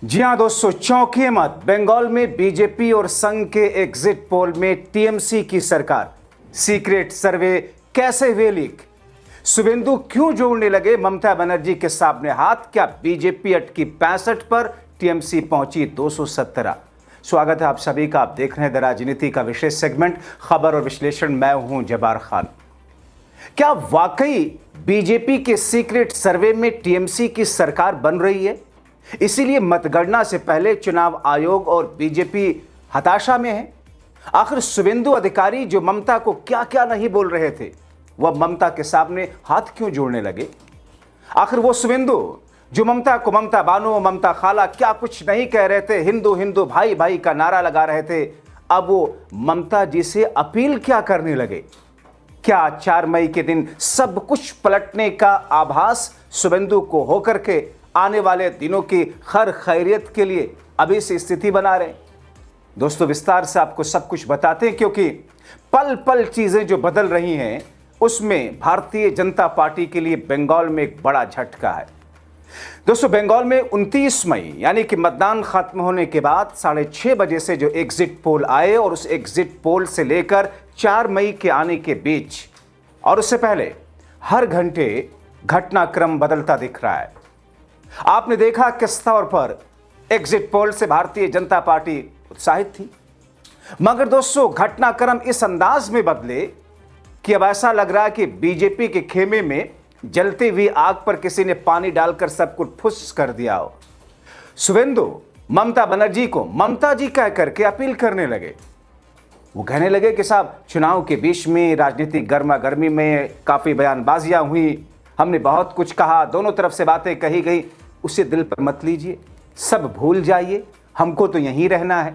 जी हां दोस्तों, चौंकिए मत। बंगाल में बीजेपी और संघ के एग्जिट पोल में टीएमसी की सरकार। सीक्रेट सर्वे कैसे हुए लीक? शुभेंदु क्यों जोड़ने लगे ममता बनर्जी के सामने हाथ? क्या बीजेपी अटकी 65 पर, टीएमसी पहुंची 217? स्वागत है आप सभी का। आप देख रहे हैं द राजनीति का विशेष सेगमेंट खबर और विश्लेषण। मैं हूं जबार खान। क्या वाकई बीजेपी के सीक्रेट सर्वे में टीएमसी की सरकार बन रही है? इसीलिए मतगणना से पहले चुनाव आयोग और बीजेपी हताशा में है। आखिर शुभेंदु अधिकारी जो ममता को क्या क्या नहीं बोल रहे थे, वह ममता के सामने हाथ क्यों जोड़ने लगे? आखिर वो शुभेंदु जो ममता को ममता बानो, ममता खाला क्या कुछ नहीं कह रहे थे, हिंदू हिंदू भाई भाई का नारा लगा रहे थे, अब वो ममता जी से अपील क्या करने लगे? क्या 4 मई के दिन सब कुछ पलटने का आभास शुभेंदु को होकर के आने वाले दिनों की खैर खैरियत के लिए अभी से स्थिति बना रहे? दोस्तों, विस्तार से आपको सब कुछ बताते हैं, क्योंकि पल पल चीजें जो बदल रही हैं उसमें भारतीय जनता पार्टी के लिए बंगाल में एक बड़ा झटका है। दोस्तों, बंगाल में 29 मई यानी कि मतदान खत्म होने के बाद 6:30 बजे से जो एग्जिट पोल आए और उस एग्जिट पोल से लेकर 4 मई के आने के बीच और उससे पहले हर घंटे घटनाक्रम बदलता दिख रहा है। आपने देखा किस तौर पर एग्जिट पोल से भारतीय जनता पार्टी उत्साहित थी, मगर दोस्तों घटनाक्रम इस अंदाज में बदले कि अब ऐसा लग रहा है कि बीजेपी के खेमे में जलती हुई आग पर किसी ने पानी डालकर सब कुछ फुस कर दिया हो। शुभेंदु ममता बनर्जी को ममता जी कह करके अपील करने लगे। वो कहने लगे कि साहब, चुनाव के बीच में राजनीतिक गर्मा गर्मी में काफी बयानबाजियां हुई, हमने बहुत कुछ कहा, दोनों तरफ से बातें कही गई, उसे दिल पर मत लीजिए, सब भूल जाइए, हमको तो यहीं रहना है।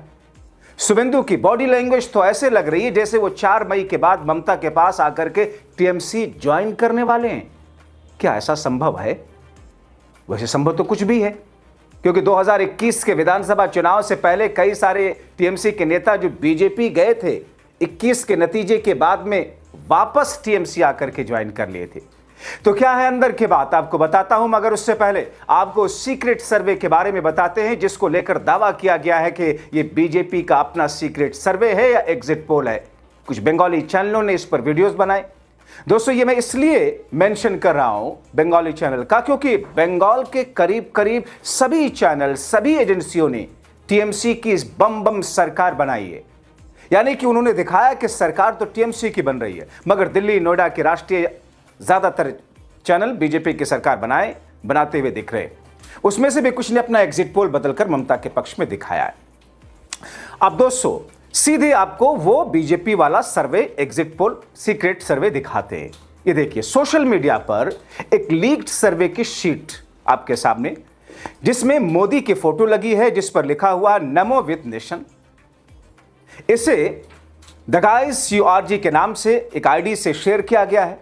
शुभेंदु की बॉडी लैंग्वेज तो ऐसे लग रही है जैसे वो 4 मई के बाद ममता के पास आकर के टीएमसी ज्वाइन करने वाले हैं। क्या ऐसा संभव है? वैसे संभव तो कुछ भी है, क्योंकि 2021 के विधानसभा चुनाव से पहले कई सारे टीएमसी के नेता जो बीजेपी गए थे, 21 के नतीजे के बाद में वापस टीएमसी आकर के ज्वाइन कर लिए थे। तो क्या है अंदर की बात आपको बताता हूं, मगर उससे पहले आपको सीक्रेट सर्वे के बारे में बताते हैं, जिसको लेकर दावा किया गया है कि यह बीजेपी का अपना सीक्रेट सर्वे है या एग्जिट पोल है। कुछ बंगाली चैनलों ने इस पर वीडियोस बनाए। दोस्तों, ये मैं इसलिए मेंशन कर रहा हूं बंगाली चैनल का, क्योंकि बंगाल के करीब करीब सभी चैनल, सभी एजेंसियों ने टीएमसी की इस बम सरकार बनाई है। यानी कि उन्होंने दिखाया कि सरकार तो टीएमसी की बन रही है, मगर दिल्ली नोएडा के राष्ट्रीय ज्यादातर चैनल बीजेपी की सरकार बनाते हुए दिख रहे। उसमें से भी कुछ ने अपना एग्जिट पोल बदलकर ममता के पक्ष में दिखाया है। अब दोस्तों, सीधे आपको वो बीजेपी वाला सर्वे, एग्जिट पोल, सीक्रेट सर्वे दिखाते हैं। ये देखिए, सोशल मीडिया पर एक लीक्ड सर्वे की शीट आपके सामने, जिसमें मोदी की फोटो लगी है, जिस पर लिखा हुआ नमो विद नेशन। इसे the guys you R G के नाम से एक आईडी से शेयर किया गया है।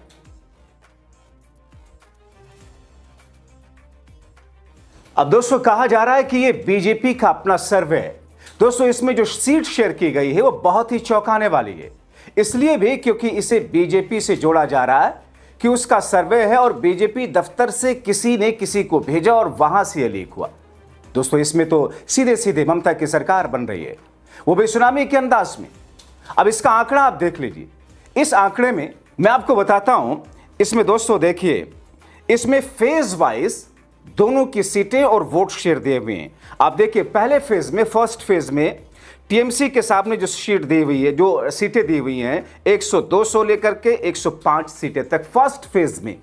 अब दोस्तों, कहा जा रहा है कि यह बीजेपी का अपना सर्वे है। दोस्तों, इसमें जो शीट शेयर की गई है वो बहुत ही चौंकाने वाली है, इसलिए भी क्योंकि इसे बीजेपी से जोड़ा जा रहा है कि उसका सर्वे है और बीजेपी दफ्तर से किसी ने किसी को भेजा और वहां से यह लीक हुआ। दोस्तों, इसमें तो सीधे सीधे ममता की सरकार बन रही है, वो भी सुनामी के अंदाज में। अब इसका आंकड़ा आप देख लीजिए। इस आंकड़े में मैं आपको बताता हूं, इसमें दोस्तों देखिए, इसमें फेज वाइज दोनों की सीटें और वोट शेयर दिए हुए हैं। आप देखिए, पहले फेज में, फर्स्ट फेज में टीएमसी के सामने जो सीट दी हुई है, जो सीटें दी हुई हैं, 102 से लेकर के 105 सीटें तक फर्स्ट फेज में।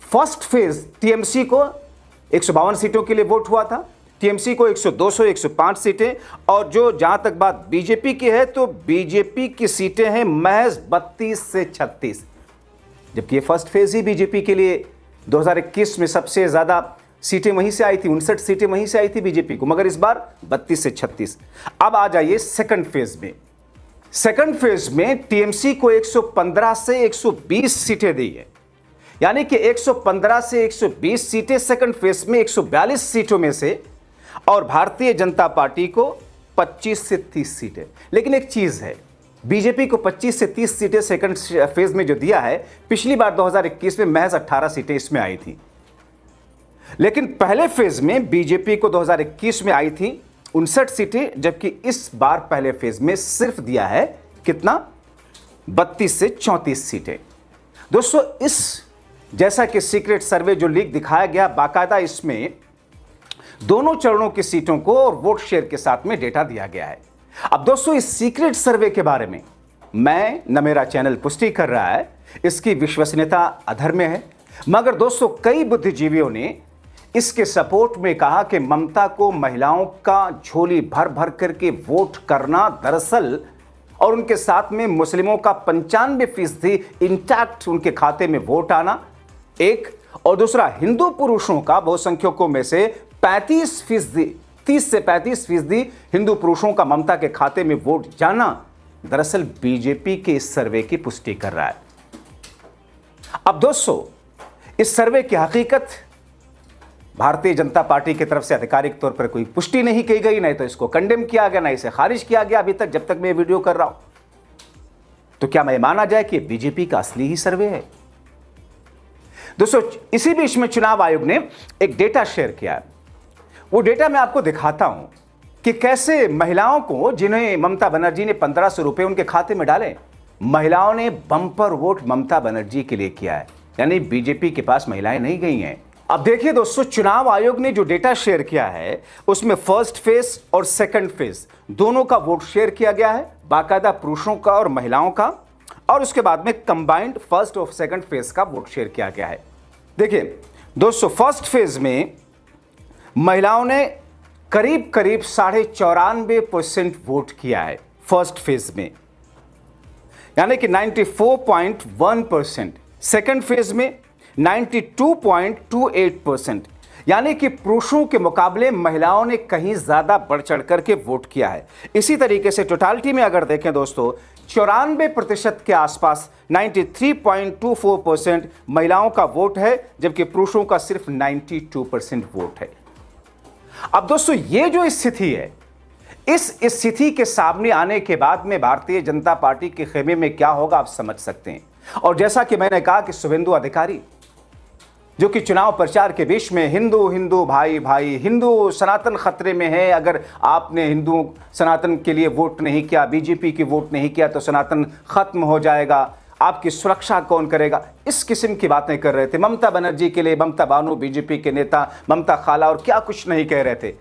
फर्स्ट फेज टीएमसी को 152 सीटों के लिए वोट हुआ था, टीएमसी को 102 से 105 सीटें। और जो जहां तक बात बीजेपी की है, तो बीजेपी की सीटें हैं महज 32 से 36, जबकि ये फर्स्ट फेज ही बीजेपी के लिए 2021 में सबसे ज्यादा सीटें वहीं से आई थी, 59 सीटें वहीं से आई थी बीजेपी को, मगर इस बार 32 से 36। अब आ जाइए सेकंड फेज में। सेकंड फेज में टीएमसी को 115 से 120 सीटें दी है, यानी कि 115 से 120 सीटें सेकंड फेज में, 142 सीटों में से, और भारतीय जनता पार्टी को 25 से 30 सीटें। लेकिन एक चीज है, बीजेपी को 25 से 30 सीटें सेकंड फेज में जो दिया है, पिछली बार 2021 में महज 18 सीटें इसमें आई थी। लेकिन पहले फेज में बीजेपी को 2021 में आई थी 59 सीटें, जबकि इस बार पहले फेज में सिर्फ दिया है कितना, 32 से 34 सीटें। दोस्तों, इस जैसा कि सीक्रेट सर्वे जो लीक दिखाया गया, बाकायदा इसमें दोनों चरणों की सीटों को और वोट शेयर के साथ में डेटा दिया गया है। अब दोस्तों, इस सीक्रेट सर्वे के बारे में मैं न मेरा चैनल पुष्टि कर रहा है, इसकी विश्वसनीयता अधर में है, मगर दोस्तों कई बुद्धिजीवियों ने इसके सपोर्ट में कहा कि ममता को महिलाओं का झोली भर भर करके वोट करना दरअसल, और उनके साथ में मुस्लिमों का 95% इंटैक्ट उनके खाते में वोट आना एक, और दूसरा हिंदू पुरुषों का बहुसंख्यकों में से 35%, 30 से 35% हिंदू पुरुषों का ममता के खाते में वोट जाना दरअसल बीजेपी के इस सर्वे की पुष्टि कर रहा है। अब दोस्तों, इस सर्वे की हकीकत भारतीय जनता पार्टी की तरफ से आधिकारिक तौर पर कोई पुष्टि नहीं की गई, नहीं तो इसको कंडेम किया गया, ना इसे खारिज किया गया अभी तक, जब तक मैं वीडियो कर रहा हूं। तो क्या मैं माना जाए कि बीजेपी का असली ही सर्वे है? दोस्तों, इसी बीच में चुनाव आयोग ने एक डेटा शेयर किया है। वो डेटा मैं आपको दिखाता हूं कि कैसे महिलाओं को, जिन्हें ममता बनर्जी ने 1500 रुपए उनके खाते में डाले, महिलाओं ने बम्पर वोट ममता बनर्जी के लिए किया है, यानी बीजेपी के पास महिलाएं नहीं गई हैं। अब देखिए दोस्तों, चुनाव आयोग ने जो डेटा शेयर किया है उसमें फर्स्ट फेज और सेकंड फेज दोनों का वोट शेयर किया गया है, बाकायदा पुरुषों का और महिलाओं का, और उसके बाद में कंबाइंड फर्स्ट और सेकंड फेज का वोट शेयर किया गया है। देखिए दोस्तों, फर्स्ट फेज में महिलाओं ने करीब करीब 94.5% वोट किया है फर्स्ट फेज में, यानी कि 94.1%। सेकंड फेज में 92.28%, यानी कि पुरुषों के मुकाबले महिलाओं ने कहीं ज्यादा बढ़ चढ़ करके वोट किया है। इसी तरीके से टोटालिटी में अगर देखें दोस्तों, 94% के आसपास 93.24% महिलाओं का वोट है, जबकि पुरुषों का सिर्फ 92% वोट है। अब दोस्तों, ये जो स्थिति है, इस स्थिति के सामने आने के बाद में भारतीय जनता पार्टी के खेमे में क्या होगा आप समझ सकते हैं। और जैसा कि मैंने कहा कि शुभेंदु अधिकारी, जो कि चुनाव प्रचार के बीच में हिंदू हिंदू भाई भाई, हिंदू सनातन खतरे में है, अगर आपने हिंदू सनातन के लिए वोट नहीं किया, बीजेपी की वोट नहीं किया तो सनातन खत्म हो जाएगा, आपकी सुरक्षा कौन करेगा, इस किस्म की बातें कर रहे थे। ममता बनर्जी के लिए ममता बानू, बीजेपी के नेता, ममता खाला और क्या कुछ नहीं कह रहे थे।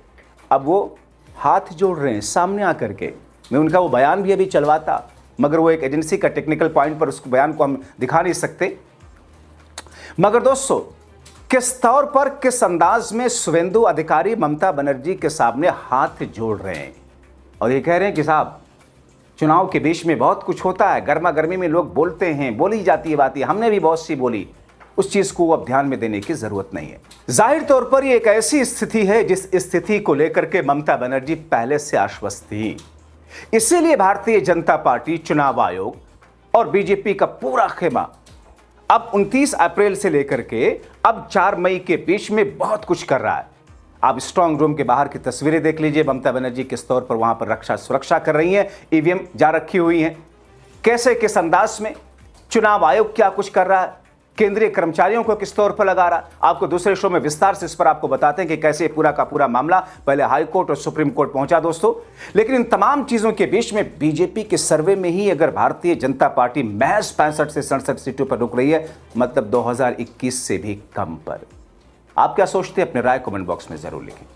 अब वो हाथ जोड़ रहे हैं सामने आकर के। मैं उनका वो बयान भी अभी चलवाता, मगर वो एक एजेंसी का टेक्निकल पॉइंट पर उस बयान को हम दिखा नहीं सकते। मगर दोस्तों, किस तौर पर, किस अंदाज में शुभेंदु अधिकारी ममता बनर्जी के सामने हाथ जोड़ रहे हैं और ये कह रहे हैं कि साहब, चुनाव के बीच में बहुत कुछ होता है, गर्मा गर्मी में लोग बोलते हैं, बोली जाती है बातें, हमने भी बहुत सी बोली, उस चीज को अब ध्यान में देने की जरूरत नहीं है। जाहिर तौर पर ये एक ऐसी स्थिति है जिस स्थिति को लेकर के ममता बनर्जी पहले से आश्वस्त थी। इसीलिए भारतीय जनता पार्टी, चुनाव आयोग और बीजेपी का पूरा खेमा अब 29 अप्रैल से लेकर के अब 4 मई के बीच में बहुत कुछ कर रहा है। आप स्ट्रांग रूम के बाहर की तस्वीरें देख लीजिए, ममता बनर्जी किस तौर पर वहां पर रक्षा सुरक्षा कर रही हैं, ईवीएम जा रखी हुई हैं, कैसे किस अंदाज में चुनाव आयोग क्या कुछ कर रहा है, केंद्रीय कर्मचारियों को किस तौर पर लगा रहा है। आपको दूसरे शो में विस्तार से इस पर आपको बताते हैं कि कैसे पूरा का पूरा मामला पहले हाई कोर्ट और सुप्रीम कोर्ट पहुंचा दोस्तों। लेकिन इन तमाम चीजों के बीच में बीजेपी के सर्वे में ही अगर भारतीय जनता पार्टी महज 65 से 67 सीटों पर रुक रही है, मतलब 2021 से भी कम पर। आप क्या सोचते हैं? अपने राय कमेंट बॉक्स में जरूर लिखें।